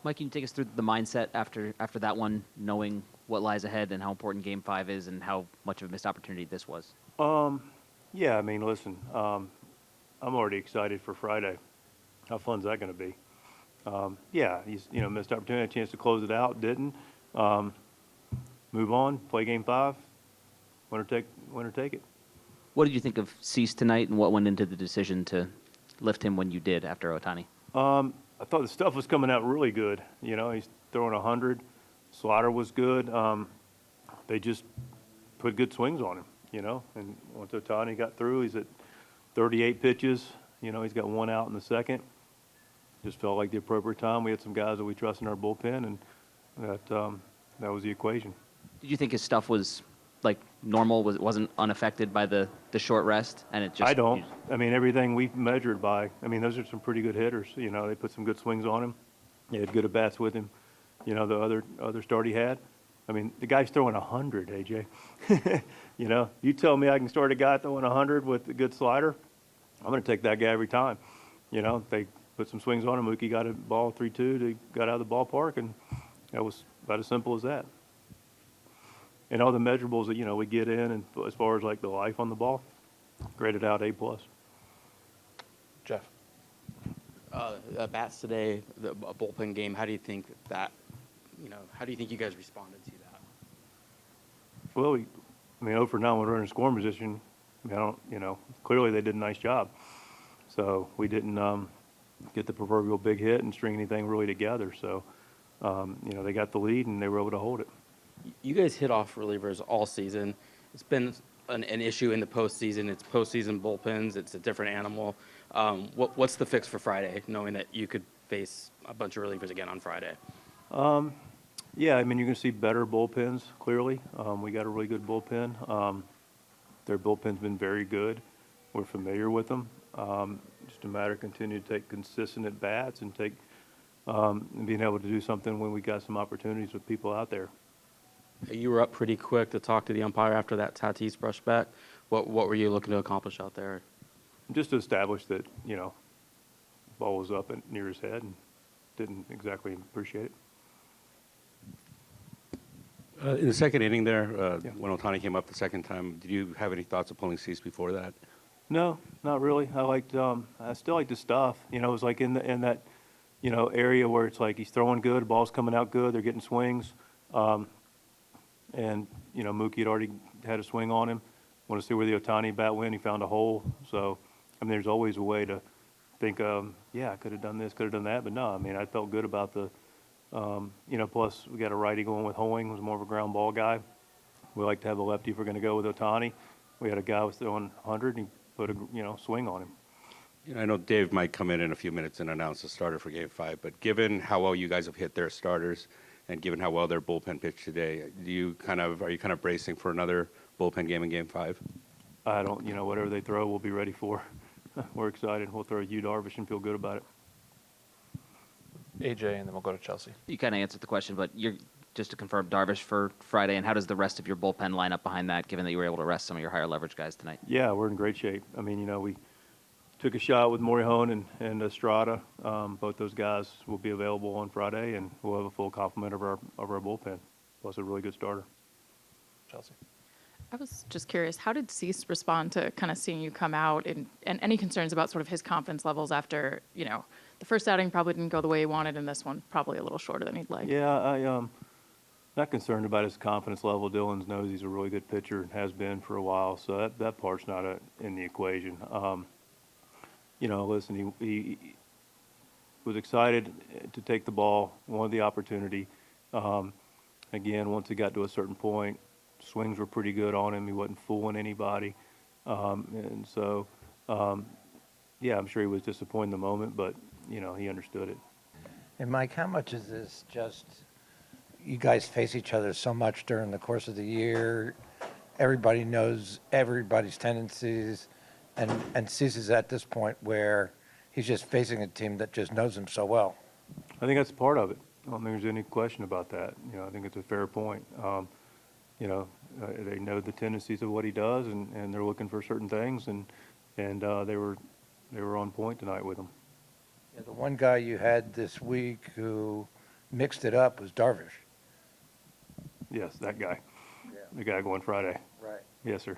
Mike, can you take us through the mindset after that one, knowing what lies ahead and how important Game 5 is and how much of a missed opportunity this was? Yeah, I mean, listen, I'm already excited for Friday. How fun's that going to be? Yeah, he's missed opportunity, a chance to close it out, didn't. Move on, play Game 5, winner take it. What did you think of Cease tonight, and what went into the decision to lift him when you did after Ohtani? I thought the stuff was coming out really good. He's throwing 100. Slider was good. They just put good swings on him, And once Ohtani got through, he's at 38 pitches. He's got one out in the second. Just felt like the appropriate time. We had some guys that we trust in our bullpen, and that was the equation. Did you think his stuff was like normal? Wasn't unaffected by the short rest, and it just? I don't. I mean, everything we've measured by. I mean, those are some pretty good hitters. They put some good swings on him. They had good at bats with him. The other start he had. I mean, the guy's throwing 100, AJ. You tell me I can start a guy throwing 100 with a good slider, I'm going to take that guy every time. They put some swings on him. Mookie got a ball 3-2. They got out of the ballpark, and that was about as simple as that. And all the measurables that, we get in, and as far as like the life on the ball, graded out A+. Jeff. Bats today, a bullpen game. How do you think how do you think you guys responded to that? Well, 0 for 9 with runner in scoring position. Clearly they did a nice job. So we didn't get the proverbial big hit and string anything really together. So, they got the lead and they were able to hold it. You guys hit off relievers all season. It's been an issue in the postseason. It's postseason bullpens. It's a different animal. What's the fix for Friday, knowing that you could face a bunch of relievers again on Friday? Yeah, you're going to see better bullpens, clearly. We got a really good bullpen. Their bullpen's been very good. We're familiar with them. Just a matter of continuing to take consistent at bats and being able to do something when we got some opportunities with people out there. You were up pretty quick to talk to the umpire after that Tatis brush back. What were you looking to accomplish out there? Just to establish that, ball was up and near his head and didn't exactly appreciate it. In the second inning there, Yeah. when Ohtani came up the second time, did you have any thoughts of pulling Cease before that? No, not really. I still liked his stuff. It was like in that, area where it's like he's throwing good, the ball's coming out good, they're getting swings. And, Mookie had already had a swing on him. Want to see where the Ohtani bat went. He found a hole. So, there's always a way to think, I could have done this, could have done that. But no, I felt good about the, plus we got a righty going with Hoeing, who's more of a ground ball guy. We like to have a lefty if we're going to go with Ohtani. We had a guy who was throwing 100, and he put a, swing on him. I know Dave might come in a few minutes and announce the starter for Game 5, but given how well you guys have hit their starters and given how well their bullpen pitched today, are you kind of bracing for another bullpen game in Game 5? I don't, whatever they throw, we'll be ready for. We're excited. We'll throw Yu Darvish and feel good about it. AJ, and then we'll go to Chelsea. You kind of answered the question, but just to confirm, Darvish for Friday, and how does the rest of your bullpen line up behind that, given that you were able to rest some of your higher leverage guys tonight? Yeah, we're in great shape. We took a shot with Morihone and Estrada. Both those guys will be available on Friday, and we'll have a full complement of our bullpen, plus a really good starter. Chelsea. I was just curious, how did Cease respond to kind of seeing you come out, and any concerns about sort of his confidence levels after, the first outing probably didn't go the way he wanted, and this one probably a little shorter than he'd like? Yeah, not concerned about his confidence level. Dylan knows he's a really good pitcher and has been for a while, so that part's not in the equation. Listen, he was excited to take the ball, wanted the opportunity. Again, once he got to a certain point, swings were pretty good on him. He wasn't fooling anybody. I'm sure he was disappointed in the moment, but, he understood it. And Mike, how much is this just you guys face each other so much during the course of the year? Everybody knows everybody's tendencies, and Cease is at this point where he's just facing a team that just knows him so well. I think that's part of it. I don't think there's any question about that. I think it's a fair point. They know the tendencies of what he does, and they're looking for certain things, and they were on point tonight with him. Yeah, the one guy you had this week who mixed it up was Darvish. Yes, that guy. The guy going Friday. Right. Yes, sir.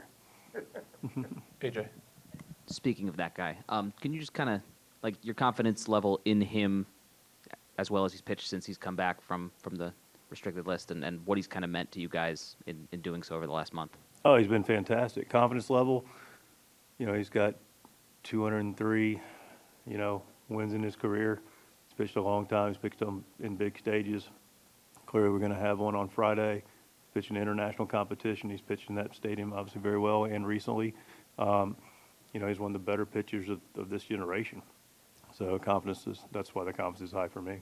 AJ. Speaking of that guy, can you just kind of, like, your confidence level in him as well as he's pitched since he's come back from the restricted list and what he's kind of meant to you guys in doing so over the last month? Oh, he's been fantastic. Confidence level, you know, he's got 203, you know, wins in his career. He's pitched a long time. He's pitched them in big stages. Clearly, we're going to have one on Friday. He's pitching international competition. He's pitched in that stadium obviously very well and recently. You know, he's one of the better pitchers of this generation. So that's why the confidence is high for me.